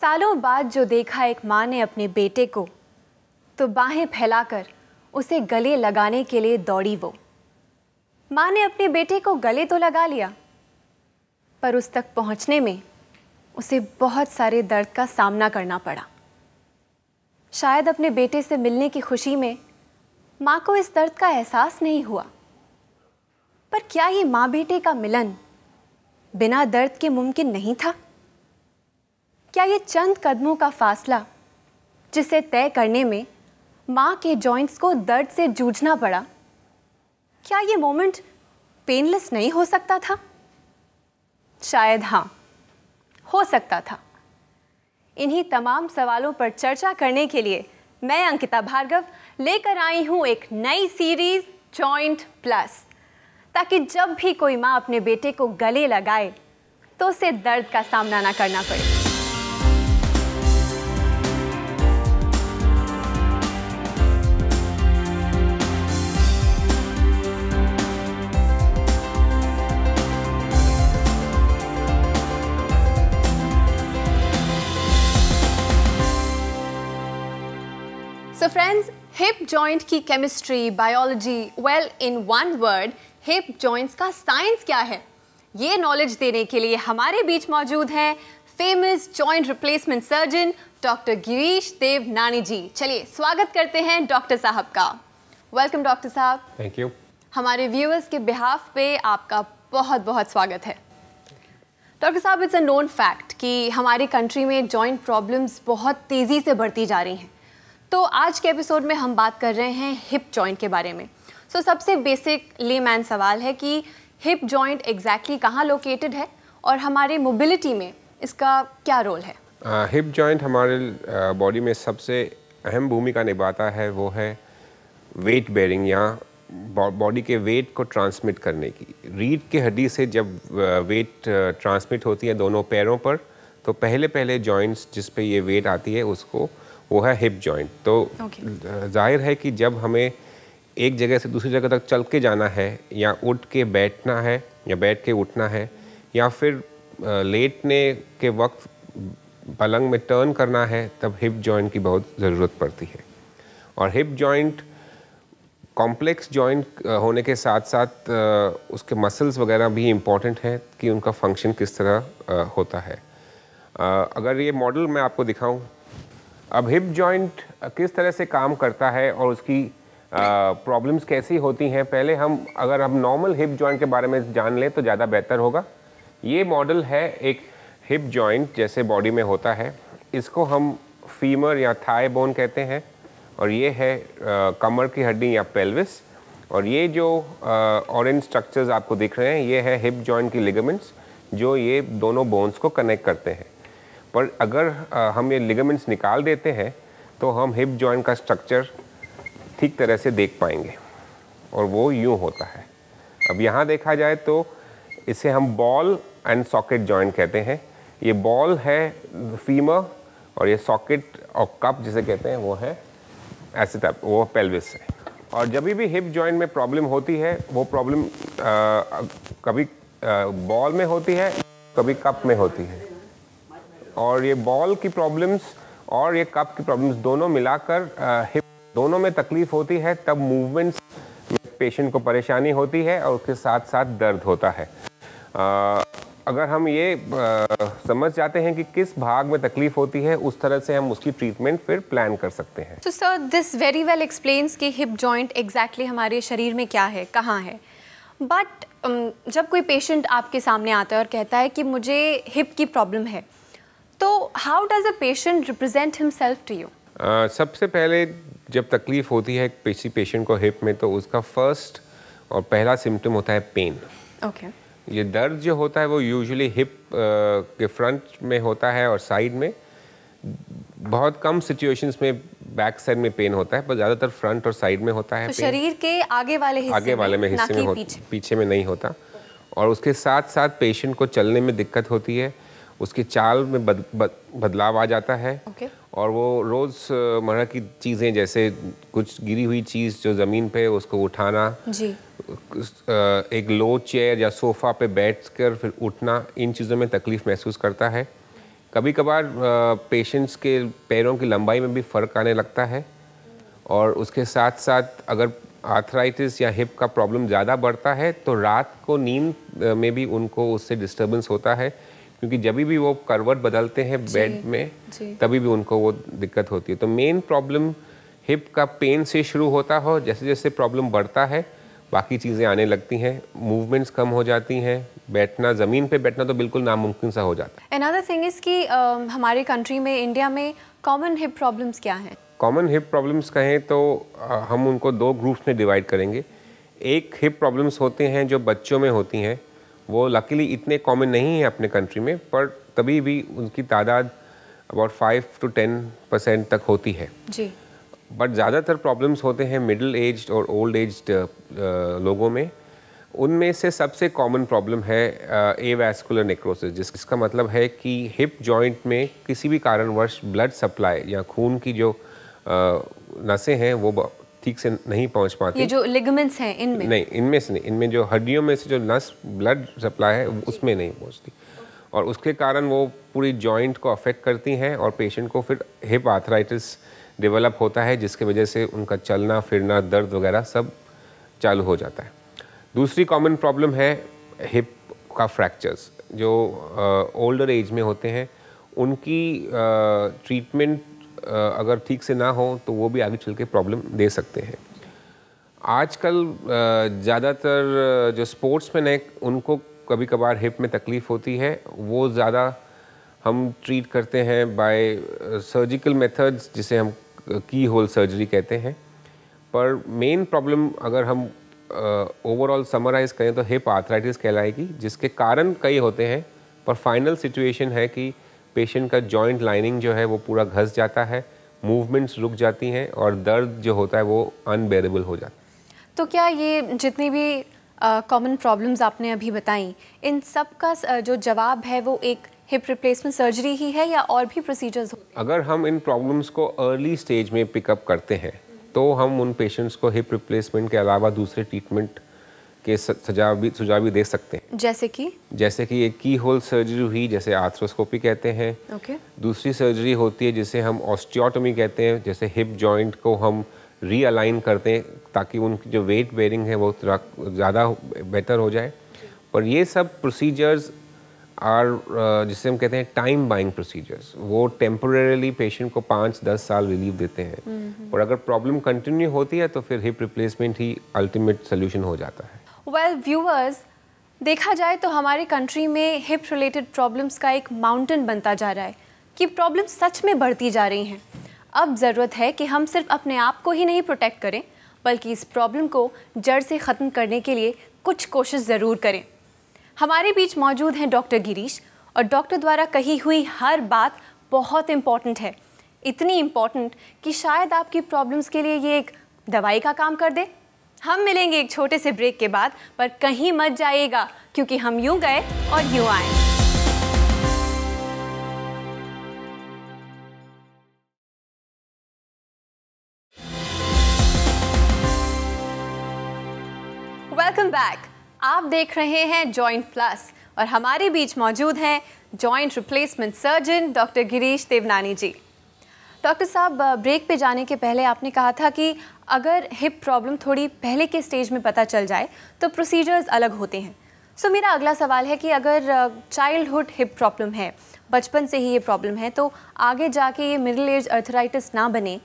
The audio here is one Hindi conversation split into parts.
सालों बाद जो देखा एक माँ ने अपने बेटे को, तो बाहें फैलाकर उसे गले लगाने के लिए दौड़ी वो। माँ ने अपने बेटे को गले तो लगा लिया, पर उस तक पहुँचने में उसे बहुत सारे दर्द का सामना करना पड़ा। शायद अपने बेटे से मिलने की खुशी में माँ को इस दर्द का एहसास नहीं हुआ, पर क्या ये माँ बेटे का मिलन बिना दर्द के मुमकिन नहीं था? क्या ये चंद कदमों का फासला जिसे तय करने में माँ के जॉइंट्स को दर्द से जूझना पड़ा, क्या ये मोमेंट पेनलेस नहीं हो सकता था? शायद हाँ, हो सकता था। इन्हीं तमाम सवालों पर चर्चा करने के लिए मैं अंकिता भार्गव लेकर आई हूँ एक नई सीरीज जॉइंट प्लस, ताकि जब भी कोई माँ अपने बेटे को गले लगाए तो उसे दर्द का सामना ना करना पड़े। So friends, हिप जॉइंट की chemistry, biology, well in one word hip joints का साइंस क्या है, ये नॉलेज देने के लिए हमारे बीच मौजूद हैं famous joint replacement surgeon doctor Girish Devnani ji. चलिए स्वागत करते हैं डॉक्टर साहब का। वेलकम डॉक्टर साहब। Thank you. हमारे व्यूअर्स के बिहाफ पे आपका बहुत बहुत स्वागत है। डॉक्टर साहब, इट्स अ नोन फैक्ट कि हमारी कंट्री में जॉइंट प्रॉब्लम्स बहुत तेज़ी से बढ़ती जा रही हैं। तो आज के एपिसोड में हम बात कर रहे हैं हिप जॉइंट के बारे में। सबसे बेसिक लेमैन सवाल है कि हिप जॉइंट एग्जैक्टली कहाँ लोकेटेड है और हमारे मोबिलिटी में इसका क्या रोल है? हिप जॉइंट हमारे बॉडी में सबसे अहम भूमिका निभाता है, वो है वेट बेयरिंग या बॉडी के वेट को ट्रांसमिट करने की। रीढ़ की हड्डी से जब वेट ट्रांसमिट होती है दोनों पैरों पर, तो पहले जॉइंट्स जिस पे ये वेट आती है उसको वो है हिप जॉइंट। तो जाहिर है कि जब हमें एक जगह से दूसरी जगह तक चल के जाना है, या उठ के बैठना है, या बैठ के उठना है, या फिर लेटने के वक्त पलंग में टर्न करना है, तब हिप जॉइंट की बहुत ज़रूरत पड़ती है। और हिप जॉइंट कॉम्प्लेक्स जॉइंट होने के साथ साथ उसके मसल्स वगैरह भी इम्पॉर्टेंट हैं कि उनका फंक्शन किस तरह होता है। अगर ये मॉडल मैं आपको दिखाऊं, अब हिप जॉइंट किस तरह से काम करता है और उसकी प्रॉब्लम्स कैसी होती हैं, पहले अगर हम नॉर्मल हिप जॉइंट के बारे में जान लें तो ज़्यादा बेहतर होगा। ये मॉडल है एक हिप जॉइंट जैसे बॉडी में होता है। इसको हम फीमर या थाई बोन कहते हैं, और ये है कमर की हड्डी या पेल्विस। और ये जो ऑरेंज स्ट्रक्चर्स आपको दिख रहे हैं, ये है हिप जॉइंट की लिगामेंट्स जो ये दोनों बोन्स को कनेक्ट करते हैं। पर अगर हम ये लिगामेंट्स निकाल देते हैं तो हम हिप जॉइंट का स्ट्रक्चर ठीक तरह से देख पाएंगे, और वो यूँ होता है। अब यहाँ देखा जाए तो इसे हम बॉल एंड सॉकेट जॉइंट कहते हैं। ये बॉल है फीमर, और ये सॉकेट और कप जिसे कहते हैं वो है एसिटप, वो पेल्विस है। और जब भी हिप जॉइंट में प्रॉब्लम होती है, वो प्रॉब्लम कभी बॉल में होती है, कभी कप में होती है। और ये बॉल की प्रॉब्लम्स और ये कप की प्रॉब्लम्स दोनों मिलाकर हिप दोनों में तकलीफ होती है, तब मूवमेंट्स में पेशेंट को परेशानी होती है और उसके साथ साथ दर्द होता है। अगर हम ये समझ जाते हैं कि किस भाग में तकलीफ होती है, उस तरह से हम उसकी ट्रीटमेंट फिर प्लान कर सकते हैं। तो sir, this very well explains कि हिप जॉइंट एग्जैक्टली हमारे शरीर में क्या है, कहाँ है। बट जब कोई पेशेंट आपके सामने आता है और कहता है कि मुझे हिप की प्रॉब्लम है, तो how does a patient represent himself to you? सबसे पहले जब तकलीफ होती है किसी पेशेंट को हिप में, तो उसका फर्स्ट और पहला सिम्टम होता है पेन। ओके। ये दर्द जो होता है वो यूजुअली हिप के फ्रंट में होता है और साइड में। बहुत कम सिचुएशंस में बैक साइड में पेन होता है, पर ज़्यादातर फ्रंट और साइड में होता है। तो शरीर के आगे वाले हिस्से में पीछे में नहीं होता। और उसके साथ साथ पेशेंट को चलने में दिक्कत होती है, उसकी चाल में बदलाव आ जाता है। और वो रोज़मर्रा की चीज़ें, जैसे कुछ गिरी हुई चीज़ जो ज़मीन पे उसको उठाना जी, एक लो चेयर या सोफ़ा पे बैठकर फिर उठना, इन चीज़ों में तकलीफ़ महसूस करता है। कभी कभार पेशेंट्स के पैरों की लंबाई में भी फ़र्क आने लगता है, और उसके साथ साथ अगर आर्थराइटिस या हिप का प्रॉब्लम ज़्यादा बढ़ता है तो रात को नींद में भी उनको उससे डिस्टर्बेंस होता है, क्योंकि जब भी वो करवट बदलते हैं बेड में तभी भी उनको वो दिक्कत होती है। तो मेन प्रॉब्लम हिप का पेन से शुरू होता हो, जैसे जैसे प्रॉब्लम बढ़ता है बाकी चीज़ें आने लगती हैं, मूवमेंट्स कम हो जाती हैं, बैठना, ज़मीन पे बैठना तो बिल्कुल नामुमकिन सा हो जाता है। Another thing is कि हमारे कंट्री में, इंडिया में कॉमन हिप प्रॉब्लम्स क्या हैं? कॉमन हिप प्रॉब्लम्स कहें तो हम उनको दो ग्रुप्स में डिवाइड करेंगे। एक हिप प्रॉब्लम्स होते हैं जो बच्चों में होती हैं, वो लकीली इतने कॉमन नहीं है अपने कंट्री में, पर तभी भी उनकी तादाद अबाउट 5 to 10% तक होती है जी। बट ज़्यादातर प्रॉब्लम्स होते हैं मिडिल एज्ड और ओल्ड एज्ड लोगों में। उनमें से सबसे कॉमन प्रॉब्लम है एवास्कुलर नेक्रोसिस, जिसका मतलब है कि हिप जॉइंट में किसी भी कारणवश ब्लड सप्लाई या खून की जो नसें हैं वो ठीक से नहीं पहुंच पाती। ये जो लिगामेंट्स हैं इनमें? नहीं, इनमें से नहीं, इनमें जो हड्डियों में से जो नस ब्लड सप्लाई है उसमें नहीं पहुंचती, और उसके कारण वो पूरी जॉइंट को अफेक्ट करती हैं और पेशेंट को फिर हिप आर्थराइटिस डेवलप होता है, जिसके वजह से उनका चलना फिरना, दर्द वगैरह सब चालू हो जाता है। दूसरी कॉमन प्रॉब्लम है हिप का फ्रैक्चर्स, जो ओल्डर एज में होते हैं। उनकी ट्रीटमेंट अगर ठीक से ना हो तो वो भी आगे चल के प्रॉब्लम दे सकते हैं। आजकल ज़्यादातर जो स्पोर्ट्समैन है उनको कभी कभार हिप में तकलीफ़ होती है, वो ज़्यादा हम ट्रीट करते हैं बाय सर्जिकल मेथड्स, जिसे हम की होल सर्जरी कहते हैं। पर मेन प्रॉब्लम अगर हम ओवरऑल समराइज़ करें तो हिप आर्थराइटिस कहलाएगी, जिसके कारण कई होते हैं, पर फाइनल सिचुएशन है कि पेशेंट का जॉइंट लाइनिंग जो है वो पूरा घस जाता है, मूवमेंट्स रुक जाती हैं और दर्द जो होता है वो अनबेरेबल हो जाता है। तो क्या ये जितनी भी कॉमन प्रॉब्लम्स आपने अभी बताई, इन सब का जो जवाब है वो एक हिप रिप्लेसमेंट सर्जरी ही है या और भी प्रोसीजर्स? अगर हम इन प्रॉब्लम्स को अर्ली स्टेज में पिकअप करते हैं तो हम उन पेशेंट्स को हिप रिप्लेसमेंट के अलावा दूसरे ट्रीटमेंट के सुझाव भी दे सकते हैं। जैसे कि एक की होल सर्जरी हुई, जैसे आर्थ्रोस्कोपी कहते हैं। दूसरी सर्जरी होती है जिसे हम ऑस्टियोटोमी कहते हैं, जैसे हिप जॉइंट को हम रीअलाइन करते हैं ताकि उनकी जो वेट बेयरिंग है वो ज़्यादा बेटर हो जाए। पर ये सब प्रोसीजर्स जिसे हम कहते हैं टाइम बाइंग प्रोसीजर्स, वो टेम्परेरीली पेशेंट को 5-10 साल रिलीफ देते हैं, और अगर प्रॉब्लम कंटिन्यू होती है तो फिर हिप रिप्लेसमेंट ही अल्टीमेट सोल्यूशन हो जाता है। वेल व्यूअर्स, देखा जाए तो हमारी कंट्री में हिप रिलेटेड प्रॉब्लम्स का एक माउंटेन बनता जा रहा है कि प्रॉब्लम सच में बढ़ती जा रही हैं। अब ज़रूरत है कि हम सिर्फ अपने आप को ही नहीं प्रोटेक्ट करें, बल्कि इस प्रॉब्लम को जड़ से ख़त्म करने के लिए कुछ कोशिश ज़रूर करें। हमारे बीच मौजूद हैं डॉक्टर गिरीश, और डॉक्टर द्वारा कही हुई हर बात बहुत इम्पॉर्टेंट है, इतनी इम्पॉर्टेंट कि शायद आपकी प्रॉब्लम्स के लिए ये एक दवाई का काम कर दे। हम मिलेंगे एक छोटे से ब्रेक के बाद, पर कहीं मत जाइएगा क्योंकि हम यूं गए और यूं आए। Welcome back. आप देख रहे हैं जॉइंट प्लस, और हमारे बीच मौजूद हैं joint replacement surgeon doctor Girish Devnani ji. Doctor साहब, ब्रेक पे जाने के पहले आपने कहा था कि अगर हिप प्रॉब्लम थोड़ी पहले के स्टेज में पता चल जाए तो प्रोसीजर्स अलग होते हैं। सो मेरा अगला सवाल है कि अगर चाइल्डहुड हिप प्रॉब्लम है, बचपन से ही ये प्रॉब्लम है, तो आगे जाके ये मिडिल एज आर्थराइटिस ना बने,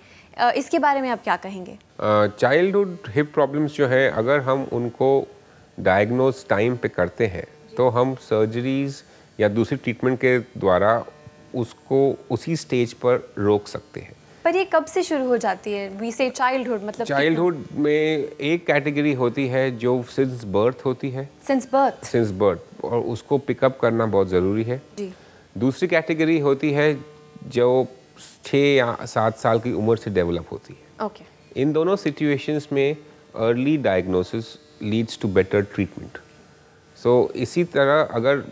इसके बारे में आप क्या कहेंगे? चाइल्डहुड हिप प्रॉब्लम्स जो है, अगर हम उनको डायग्नोज टाइम पे करते हैं तो हम सर्जरीज या दूसरी ट्रीटमेंट के द्वारा उसको उसी स्टेज पर रोक सकते हैं। पर ये कब से शुरू हो जाती है? वी से चाइल्डहुड, मतलब चाइल्डहुड में एक कैटेगरी होती है जो सिंस बर्थ होती है। सिंस बर्थ, और उसको पिकअप करना बहुत ज़रूरी है जी। दूसरी कैटेगरी होती है जो 6 या 7 साल की उम्र से डेवलप होती है। इन दोनों सिचुएशंस में early diagnosis leads to better treatment. So इसी तरह अगर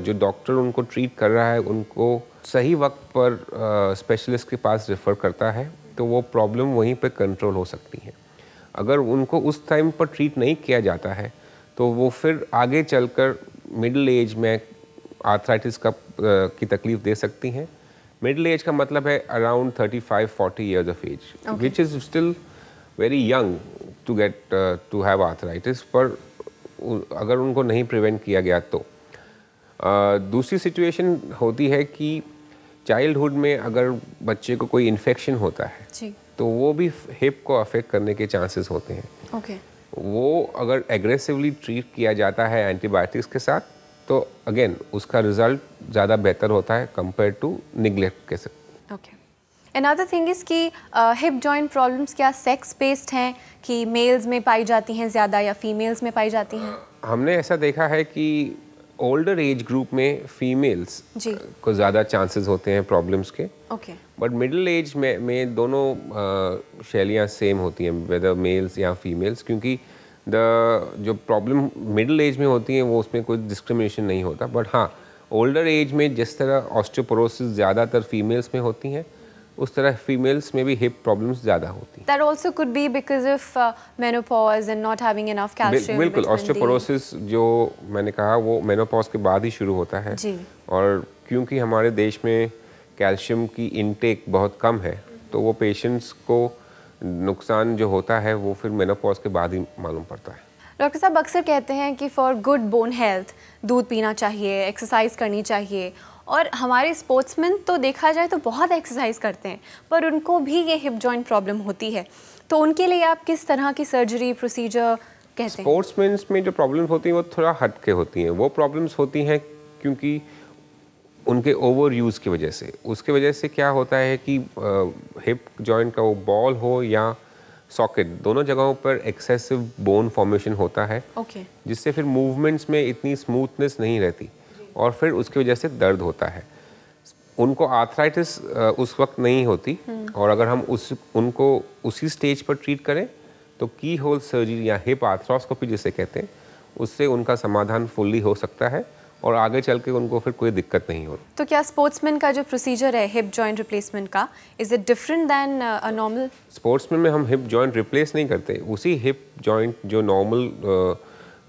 जो डॉक्टर उनको ट्रीट कर रहा है उनको सही वक्त पर स्पेशलिस्ट के पास रेफ़र करता है तो वो प्रॉब्लम वहीं पे कंट्रोल हो सकती है। अगर उनको उस टाइम पर ट्रीट नहीं किया जाता है तो वो फिर आगे चलकर मिडिल एज में आर्थराइटिस की तकलीफ दे सकती हैं। मिडिल एज का मतलब है around 35-40 years of age, which is still very young to have arthritis, पर अगर उनको नहीं प्रिवेंट किया गया तो। दूसरी सिचुएशन होती है कि चाइल्डहुड में अगर बच्चे को कोई इन्फेक्शन होता है जी। तो वो भी हिप को अफेक्ट करने के चांसेस होते हैं। ओके। वो अगर एग्रेसिवली ट्रीट किया जाता है एंटीबायोटिक्स के साथ तो अगेन उसका रिजल्ट ज़्यादा बेहतर होता है कंपेयर टू निगलेक्ट के साथ। ओके। अनदर थिंग इज़ कि हिप जॉइंट प्रॉब्लम्स क्या सेक्स बेस्ड हैं कि मेल्स में पाई जाती हैं ज़्यादा या फीमेल्स में पाई जाती हैं? हमने ऐसा देखा है कि ओल्डर एज ग्रुप में फीमेल्स को ज़्यादा चांसेस होते हैं प्रॉब्लम्स के। ओके। बट मिडिल एज में दोनों शैलियाँ सेम होती हैं, वेदर मेल्स या फीमेल्स, क्योंकि जो प्रॉब्लम मिडिल एज में होती हैं वो उसमें कोई डिस्क्रिमिनेशन नहीं होता। बट हाँ, ओल्डर एज में जिस तरह ऑस्टियोपोरोसिस ज़्यादातर फीमेल्स में होती हैं, उस तरह फीमेल्स में भी हिप प्रॉब्लम्स ज़्यादा होती हैं। That also could be because of menopause and not having enough calcium. बिल्कुल, ऑस्टियोपोरोसिस जो मैंने कहा वो मेनोपॉज के बाद ही शुरू होता है जी। और क्योंकि हमारे देश में कैल्शियम की इनटेक बहुत कम है तो वो पेशेंट्स को नुकसान जो होता है वो फिर मेनोपॉज के बाद ही मालूम पड़ता है। डॉक्टर साहब अक्सर कहते हैं कि फॉर गुड बोन हेल्थ दूध पीना चाहिए, एक्सरसाइज करनी चाहिए, और हमारे स्पोर्ट्समैन तो देखा जाए तो बहुत एक्सरसाइज करते हैं पर उनको भी ये हिप जॉइंट प्रॉब्लम होती है, तो उनके लिए आप किस तरह की सर्जरी प्रोसीजर कहते हैं? स्पोर्ट्समैन में जो प्रॉब्लम्स होती हैं वो थोड़ा हट के होती हैं। वो प्रॉब्लम्स होती हैं क्योंकि उनके ओवर यूज़ की वजह से, उसके वजह से क्या होता है कि हिप जॉइंट का वो बॉल हो या सॉकेट, दोनों जगहों पर एक्सेसिव बोन फॉर्मेशन होता है। ओके। जिससे फिर मूवमेंट्स में इतनी स्मूथनेस नहीं रहती और फिर उसकी वजह से दर्द होता है। उनको आर्थराइटिस उस वक्त नहीं होती और अगर हम उनको उसी स्टेज पर ट्रीट करें तो की होल सर्जरी या हिप आर्थ्रोस्कोपी जिसे कहते हैं, उससे उनका समाधान फुल्ली हो सकता है और आगे चल के उनको फिर कोई दिक्कत नहीं होती। तो क्या स्पोर्ट्समैन का जो प्रोसीजर है हिप जॉइंट रिप्लेसमेंट का, is it different than a normal? Sportsman में हम हिप जॉइंट रिप्लेस नहीं करते, उसी हिप जॉइंट जो नॉर्मल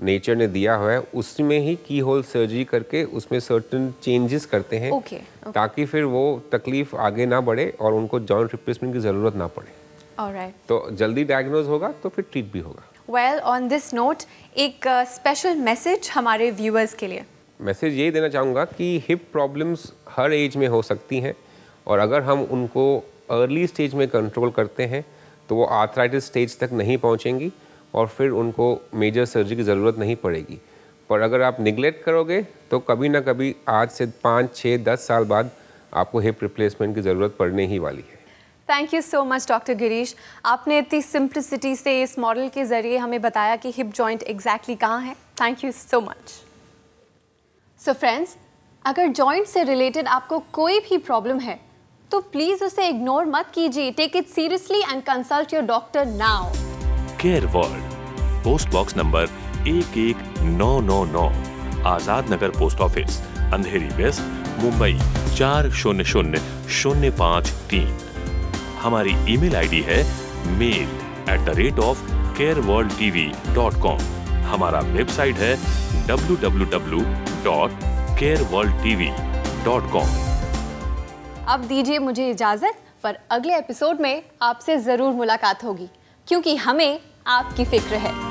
नेचर ने दिया हुआ है उसमें ही की होल सर्जरी करके उसमें सर्टेन चेंजेस करते हैं। ओके। ताकि फिर वो तकलीफ आगे ना बढ़े और उनको जॉइंट रिप्लेसमेंट की ज़रूरत ना पड़े। ऑलराइट। तो जल्दी डायग्नोज होगा तो फिर ट्रीट भी होगा। वेल, ऑन दिस नोट एक स्पेशल मैसेज हमारे व्यूअर्स के लिए। मैसेज यही देना चाहूँगा कि हिप प्रॉब्लम्स हर एज में हो सकती हैं और अगर हम उनको अर्ली स्टेज में कंट्रोल करते हैं तो वो आर्थराइटिस स्टेज तक नहीं पहुँचेंगी और फिर उनको मेजर सर्जरी की ज़रूरत नहीं पड़ेगी। पर अगर आप निगलेक्ट करोगे तो कभी ना कभी आज से 5, 6, 10 साल बाद आपको हिप रिप्लेसमेंट की ज़रूरत पड़ने ही वाली है। Thank you so much doctor Girish, आपने इतनी सिंप्लिसिटी से इस मॉडल के ज़रिए हमें बताया कि हिप जॉइंट एग्जैक्टली कहाँ है। Thank you so much. So friends, अगर जॉइंट से रिलेटेड आपको कोई भी प्रॉब्लम है तो प्लीज़ उसे इग्नोर मत कीजिए। Take it seriously and consult your doctor now. Care world, post box number 11999, Azad Nagar post office, Andheri west, Mumbai 400053। हमारी ईमेल आईडी है mail@careworldtv.com। हमारा वेबसाइट है www.careworldtv.com। अब दीजिए मुझे इजाज़त, पर अगले एपिसोड में आपसे ज़रूर मुलाकात होगी क्योंकि हमें आपकी फिक्र है।